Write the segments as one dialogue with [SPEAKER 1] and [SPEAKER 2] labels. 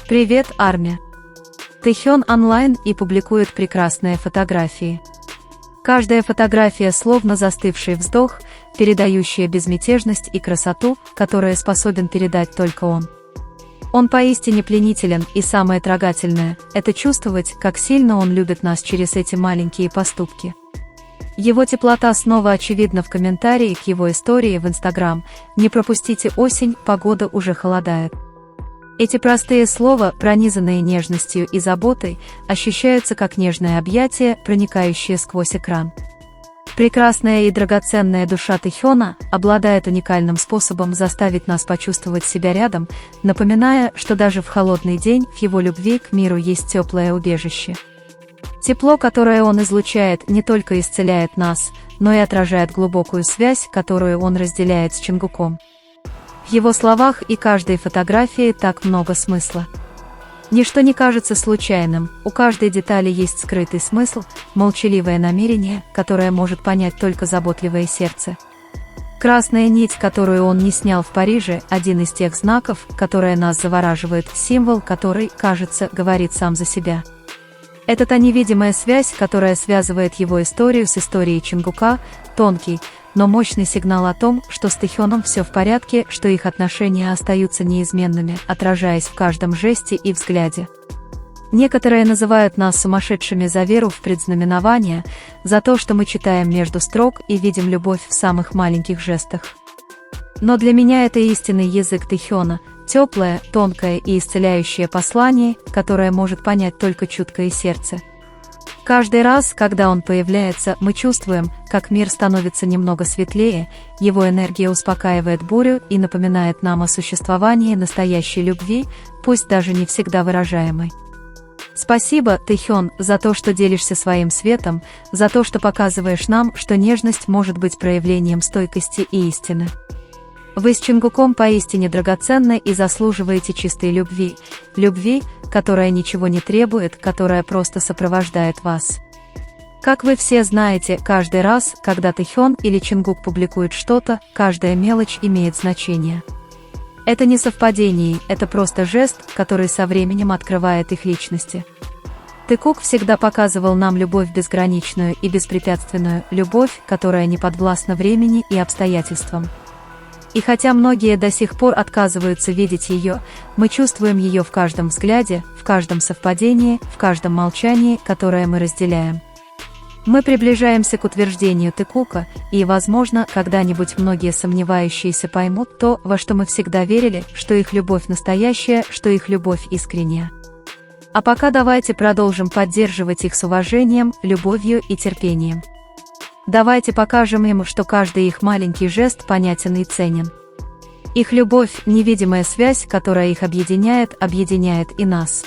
[SPEAKER 1] Привет, армия! Тэхён онлайн и публикует прекрасные фотографии. Каждая фотография словно застывший вздох, передающая безмятежность и красоту, которую способен передать только он. Он поистине пленителен, и самое трогательное – это чувствовать, как сильно он любит нас через эти маленькие поступки. Его теплота снова очевидна в комментарии к его истории в Instagram: «Не пропустите осень, погода уже холодает». Эти простые слова, пронизанные нежностью и заботой, ощущаются как нежное объятие, проникающее сквозь экран. Прекрасная и драгоценная душа Тэхёна обладает уникальным способом заставить нас почувствовать себя рядом, напоминая, что даже в холодный день в его любви к миру есть теплое убежище. Тепло, которое он излучает, не только исцеляет нас, но и отражает глубокую связь, которую он разделяет с Чонгуком. В его словах и каждой фотографии так много смысла. Ничто не кажется случайным, у каждой детали есть скрытый смысл, молчаливое намерение, которое может понять только заботливое сердце. Красная нить, которую он не снял в Париже, один из тех знаков, которые нас завораживает, символ, который, кажется, говорит сам за себя. Это та невидимая связь, которая связывает его историю с историей Чонгука, тонкий, но мощный сигнал о том, что с Тэхёном все в порядке, что их отношения остаются неизменными, отражаясь в каждом жесте и взгляде. Некоторые называют нас сумасшедшими за веру в предзнаменования, за то, что мы читаем между строк и видим любовь в самых маленьких жестах. Но для меня это истинный язык Тэхёна, теплое, тонкое и исцеляющее послание, которое может понять только чуткое сердце. Каждый раз, когда он появляется, мы чувствуем, как мир становится немного светлее, его энергия успокаивает бурю и напоминает нам о существовании настоящей любви, пусть даже не всегда выражаемой. Спасибо, Тэхён, за то, что делишься своим светом, за то, что показываешь нам, что нежность может быть проявлением стойкости и истины. Вы с Чонгуком поистине драгоценны и заслуживаете чистой любви, любви, которая ничего не требует, которая просто сопровождает вас. Как вы все знаете, каждый раз, когда Тэхён или Чонгук публикуют что-то, каждая мелочь имеет значение. Это не совпадение, это просто жест, который со временем открывает их личности. Тэкук всегда показывал нам любовь безграничную и беспрепятственную, любовь, которая не подвластна времени и обстоятельствам. И хотя многие до сих пор отказываются видеть ее, мы чувствуем ее в каждом взгляде, в каждом совпадении, в каждом молчании, которое мы разделяем. Мы приближаемся к утверждению Тэкука, и, возможно, когда-нибудь многие сомневающиеся поймут то, во что мы всегда верили, что их любовь настоящая, что их любовь искренняя. А пока давайте продолжим поддерживать их с уважением, любовью и терпением. Давайте покажем им, что каждый их маленький жест понятен и ценен. Их любовь – невидимая связь, которая их объединяет, объединяет и нас.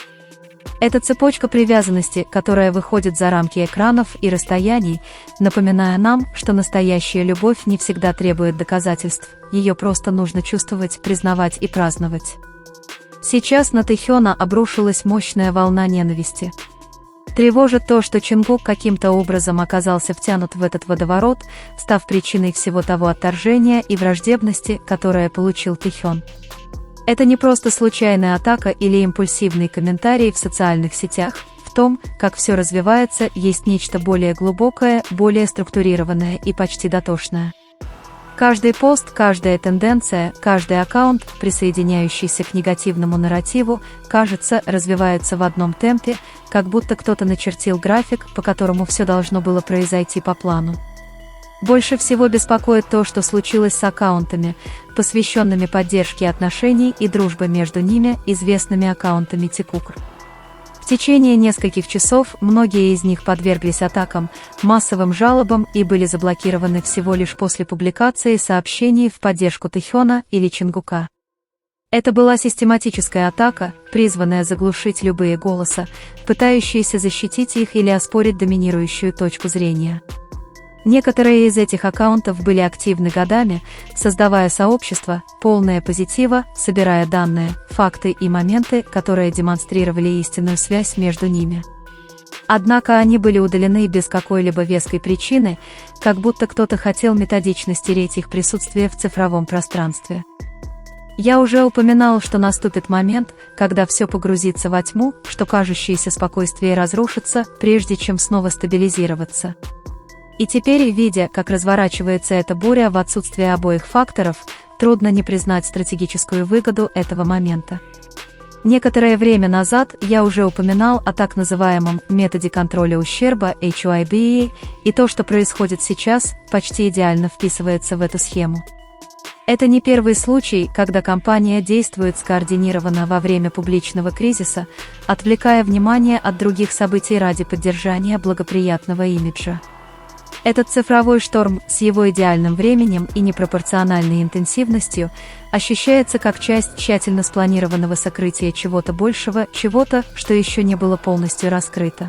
[SPEAKER 1] Это цепочка привязанности, которая выходит за рамки экранов и расстояний, напоминая нам, что настоящая любовь не всегда требует доказательств, ее просто нужно чувствовать, признавать и праздновать. Сейчас на Тэхёна обрушилась мощная волна ненависти. Тревожит то, что Чонгук каким-то образом оказался втянут в этот водоворот, став причиной всего того отторжения и враждебности, которое получил Тэхён. Это не просто случайная атака или импульсивный комментарий в социальных сетях. В том, как все развивается, есть нечто более глубокое, более структурированное и почти дотошное. Каждый пост, каждая тенденция, каждый аккаунт, присоединяющийся к негативному нарративу, кажется, развивается в одном темпе, как будто кто-то начертил график, по которому все должно было произойти по плану. Больше всего беспокоит то, что случилось с аккаунтами, посвященными поддержке отношений и дружбы между ними, известными аккаунтами Тэкук. В течение нескольких часов многие из них подверглись атакам, массовым жалобам и были заблокированы всего лишь после публикации сообщений в поддержку Тэхёна или Чонгука. Это была систематическая атака, призванная заглушить любые голоса, пытающиеся защитить их или оспорить доминирующую точку зрения. Некоторые из этих аккаунтов были активны годами, создавая сообщества, полное позитива, собирая данные, факты и моменты, которые демонстрировали истинную связь между ними. Однако они были удалены без какой-либо веской причины, как будто кто-то хотел методично стереть их присутствие в цифровом пространстве. Я уже упоминал, что наступит момент, когда все погрузится во тьму, что кажущееся спокойствие разрушится, прежде чем снова стабилизироваться. И теперь, видя, как разворачивается эта буря в отсутствие обоих факторов, трудно не признать стратегическую выгоду этого момента. Некоторое время назад я уже упоминал о так называемом методе контроля ущерба HYBE, и то, что происходит сейчас, почти идеально вписывается в эту схему. Это не первый случай, когда компания действует скоординированно во время публичного кризиса, отвлекая внимание от других событий ради поддержания благоприятного имиджа. Этот цифровой шторм с его идеальным временем и непропорциональной интенсивностью ощущается как часть тщательно спланированного сокрытия чего-то большего, чего-то, что еще не было полностью раскрыто.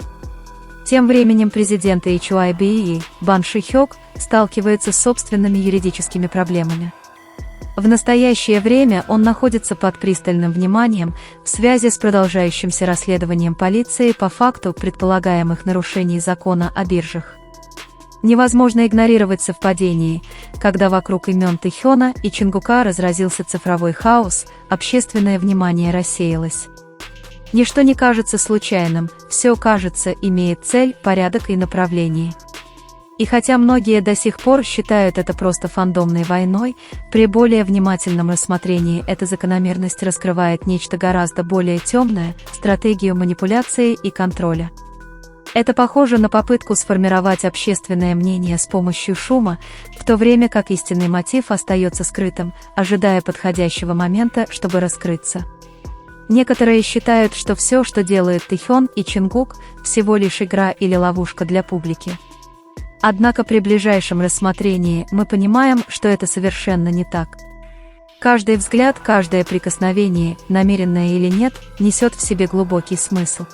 [SPEAKER 1] Тем временем президент HYBE, Бан Ши-хёк, сталкивается с собственными юридическими проблемами. В настоящее время он находится под пристальным вниманием в связи с продолжающимся расследованием полиции по факту предполагаемых нарушений закона о биржах. Невозможно игнорировать совпадение, когда вокруг имен Тэхёна и Чингука разразился цифровой хаос, общественное внимание рассеялось. Ничто не кажется случайным, все, кажется, имеет цель, порядок и направление. И хотя многие до сих пор считают это просто фандомной войной, при более внимательном рассмотрении эта закономерность раскрывает нечто гораздо более темное – стратегию манипуляции и контроля. Это похоже на попытку сформировать общественное мнение с помощью шума, в то время как истинный мотив остается скрытым, ожидая подходящего момента, чтобы раскрыться. Некоторые считают, что все, что делают Тэхён и Чингук, всего лишь игра или ловушка для публики. Однако при ближайшем рассмотрении мы понимаем, что это совершенно не так. Каждый взгляд, каждое прикосновение, намеренное или нет, несет в себе глубокий смысл.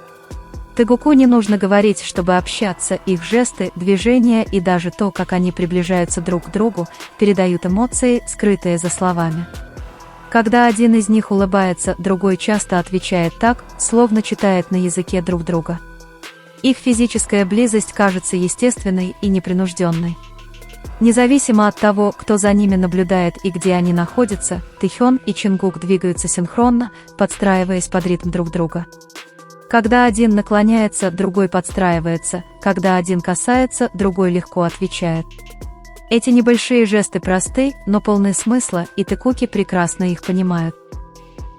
[SPEAKER 1] Тэгуку не нужно говорить, чтобы общаться, их жесты, движения и даже то, как они приближаются друг к другу, передают эмоции, скрытые за словами. Когда один из них улыбается, другой часто отвечает так, словно читает на языке друг друга. Их физическая близость кажется естественной и непринужденной. Независимо от того, кто за ними наблюдает и где они находятся, Тэхён и Чингук двигаются синхронно, подстраиваясь под ритм друг друга. Когда один наклоняется, другой подстраивается, когда один касается, другой легко отвечает. Эти небольшие жесты просты, но полны смысла, и Тэкуки прекрасно их понимают.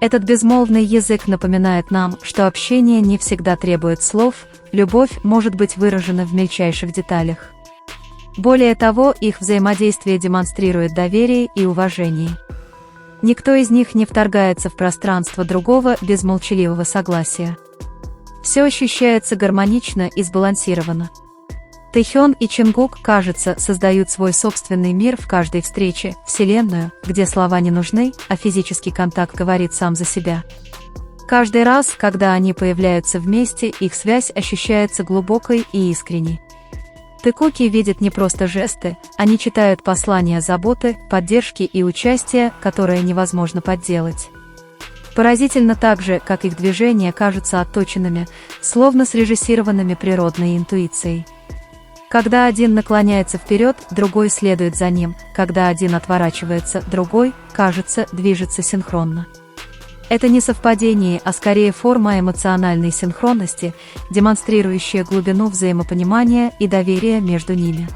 [SPEAKER 1] Этот безмолвный язык напоминает нам, что общение не всегда требует слов, любовь может быть выражена в мельчайших деталях. Более того, их взаимодействие демонстрирует доверие и уважение. Никто из них не вторгается в пространство другого без молчаливого согласия. Все ощущается гармонично и сбалансировано. Тэхён и Чингук, кажется, создают свой собственный мир в каждой встрече, вселенную, где слова не нужны, а физический контакт говорит сам за себя. Каждый раз, когда они появляются вместе, их связь ощущается глубокой и искренней. Тэкуки видят не просто жесты, они читают послания заботы, поддержки и участия, которые невозможно подделать. Поразительно так же, как их движения кажутся отточенными, словно срежиссированными природной интуицией. Когда один наклоняется вперед, другой следует за ним, когда один отворачивается, другой, кажется, движется синхронно. Это не совпадение, а скорее форма эмоциональной синхронности, демонстрирующая глубину взаимопонимания и доверия между ними.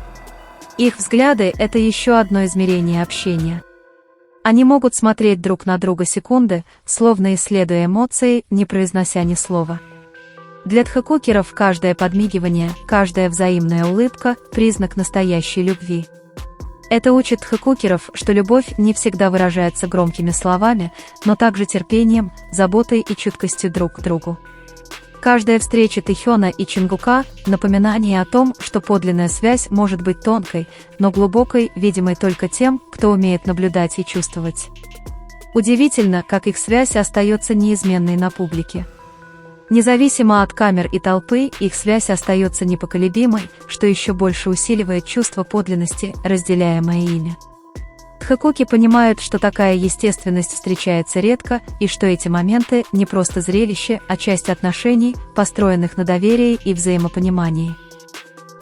[SPEAKER 1] Их взгляды – это еще одно измерение общения. Они могут смотреть друг на друга секунды, словно исследуя эмоции, не произнося ни слова. Для тхэкукеров каждое подмигивание, каждая взаимная улыбка – признак настоящей любви. Это учит тхэкукеров, что любовь не всегда выражается громкими словами, но также терпением, заботой и чуткостью друг к другу. Каждая встреча Тэхёна и Чингука – напоминание о том, что подлинная связь может быть тонкой, но глубокой, видимой только тем, кто умеет наблюдать и чувствовать. Удивительно, как их связь остается неизменной на публике. Независимо от камер и толпы, их связь остается непоколебимой, что еще больше усиливает чувство подлинности, разделяемое ими. Тхэкуки понимают, что такая естественность встречается редко, и что эти моменты не просто зрелище, а часть отношений, построенных на доверии и взаимопонимании.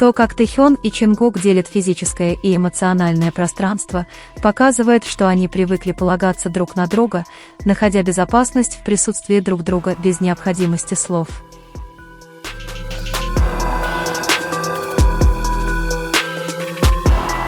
[SPEAKER 1] То, как Тэхён и Чингук делят физическое и эмоциональное пространство, показывает, что они привыкли полагаться друг на друга, находя безопасность в присутствии друг друга без необходимости слов.